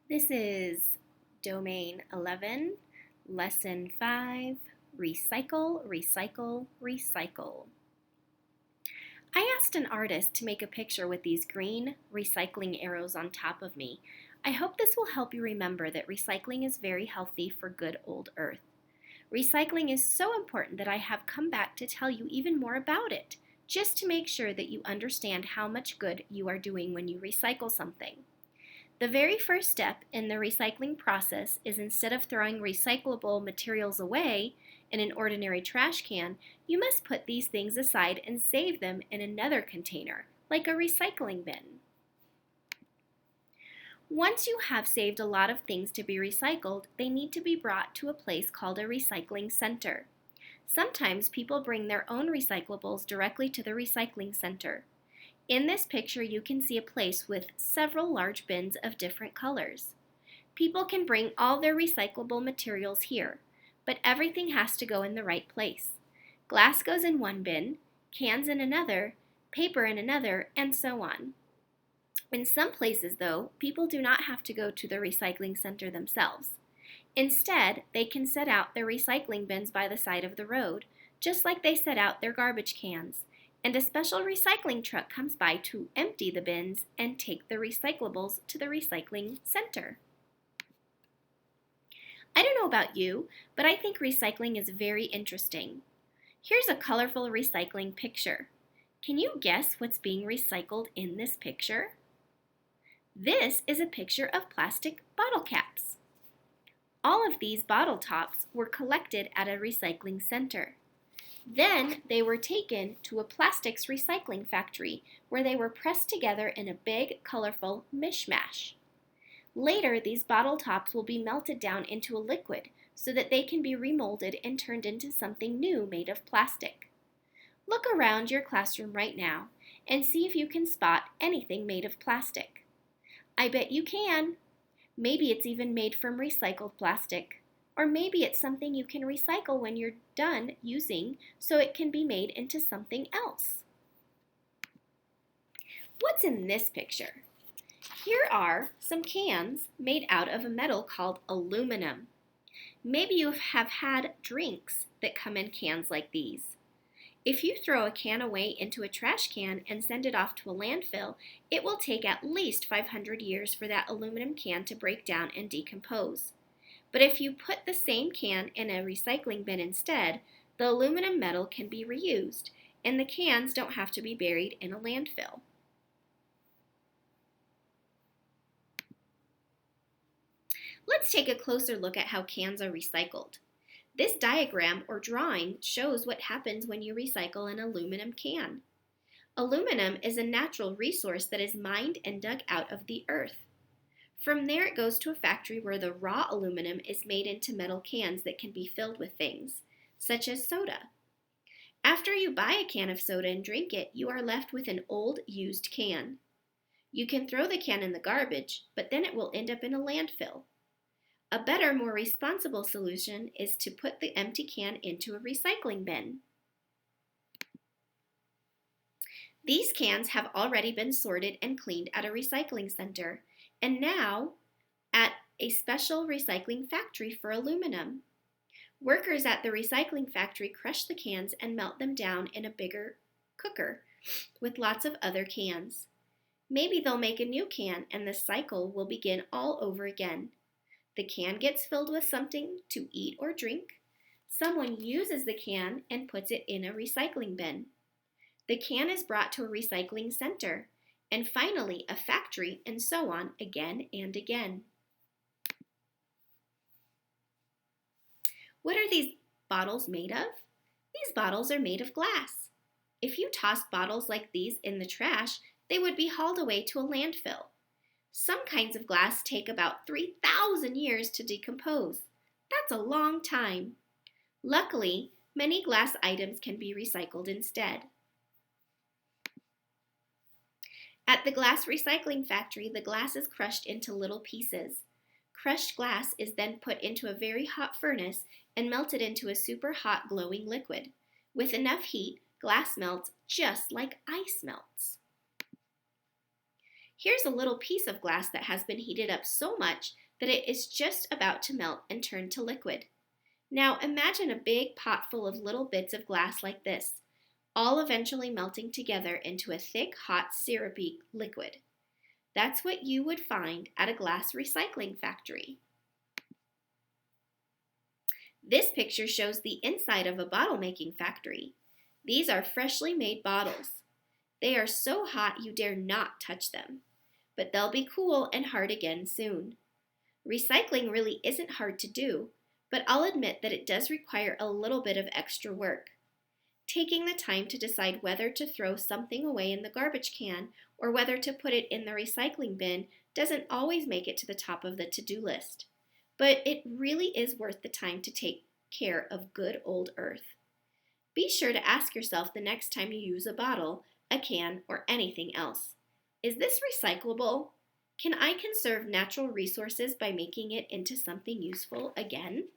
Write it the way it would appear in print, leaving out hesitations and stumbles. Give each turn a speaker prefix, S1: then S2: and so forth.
S1: This is Domain 11, Lesson 5, Recycle, Recycle, Recycle. I asked an artist to make a picture with these green recycling arrows on top of me. I hope this will help you remember that recycling is very healthy for good old Earth. Recycling is so important that I have come back to tell you even more about it, just to make sure that you understand how much good you are doing when you recycle something. The very first step in the recycling process is instead of throwing recyclable materials away in an ordinary trash can, you must put these things aside and save them in another container, like a recycling bin. Once you have saved a lot of things to be recycled, they need to be brought to a place called a recycling center. Sometimes people bring their own recyclables directly to the recycling center. In this picture, you can see a place with several large bins of different colors. People can bring all their recyclable materials here, but everything has to go in the right place. Glass goes in one bin, cans in another, paper in another, and so on. In some places, though, people do not have to go to the recycling center themselves. Instead, they can set out their recycling bins by the side of the road, just like they set out their garbage cans, and a special recycling truck comes by to empty the bins and take the recyclables to the recycling center. I don't know about you, but I think recycling is very interesting. Here's a colorful recycling picture. Can you guess what's being recycled in this picture? This is a picture of plastic bottle caps. All of these bottle tops were collected at a recycling center. Then they were taken to a plastics recycling factory where they were pressed together in a big, colorful mishmash. Later, these bottle tops will be melted down into a liquid so that they can be remolded and turned into something new made of plastic. Look around your classroom right now and see if you can spot anything made of plastic. I bet you can. Maybe it's even made from recycled plastic. Or maybe it's something you can recycle when you're done using so it can be made into something else. What's in this picture? Here are some cans made out of a metal called aluminum. Maybe you have had drinks that come in cans like these. If you throw a can away into a trash can and send it off to a landfill, it will take at least 500 years for that aluminum can to break down and decompose. But if you put the same can in a recycling bin instead, the aluminum metal can be reused, and the cans don't have to be buried in a landfill. Let's take a closer look at how cans are recycled. This diagram or drawing shows what happens when you recycle an aluminum can. Aluminum is a natural resource that is mined and dug out of the earth. From there it goes to a factory where the raw aluminum is made into metal cans that can be filled with things, such as soda. After you buy a can of soda and drink it, you are left with an old, used can. You can throw the can in the garbage, but then it will end up in a landfill. A better, more responsible solution is to put the empty can into a recycling bin. These cans have already been sorted and cleaned at a recycling center, and now at a special recycling factory for aluminum. Workers at the recycling factory crush the cans and melt them down in a bigger cooker with lots of other cans. Maybe they'll make a new can and the cycle will begin all over again. The can gets filled with something to eat or drink. Someone uses the can and puts it in a recycling bin. The can is brought to a recycling center, and finally a factory, and so on again and again. What are these bottles made of? These bottles are made of glass. If you tossed bottles like these in the trash, they would be hauled away to a landfill. Some kinds of glass take about 3,000 years to decompose. That's a long time. Luckily, many glass items can be recycled instead. At the glass recycling factory, the glass is crushed into little pieces. Crushed glass is then put into a very hot furnace and melted into a super hot glowing liquid. With enough heat, glass melts just like ice melts. Here's a little piece of glass that has been heated up so much that it is just about to melt and turn to liquid. Now imagine a big pot full of little bits of glass like this, all eventually melting together into a thick, hot, syrupy liquid. That's what you would find at a glass recycling factory. This picture shows the inside of a bottle making factory. These are freshly made bottles. They are so hot you dare not touch them, but they'll be cool and hard again soon. Recycling really isn't hard to do, but I'll admit that it does require a little bit of extra work. Taking the time to decide whether to throw something away in the garbage can or whether to put it in the recycling bin doesn't always make it to the top of the to-do list. But it really is worth the time to take care of good old Earth. Be sure to ask yourself the next time you use a bottle, a can, or anything else, is this recyclable? Can I conserve natural resources by making it into something useful again?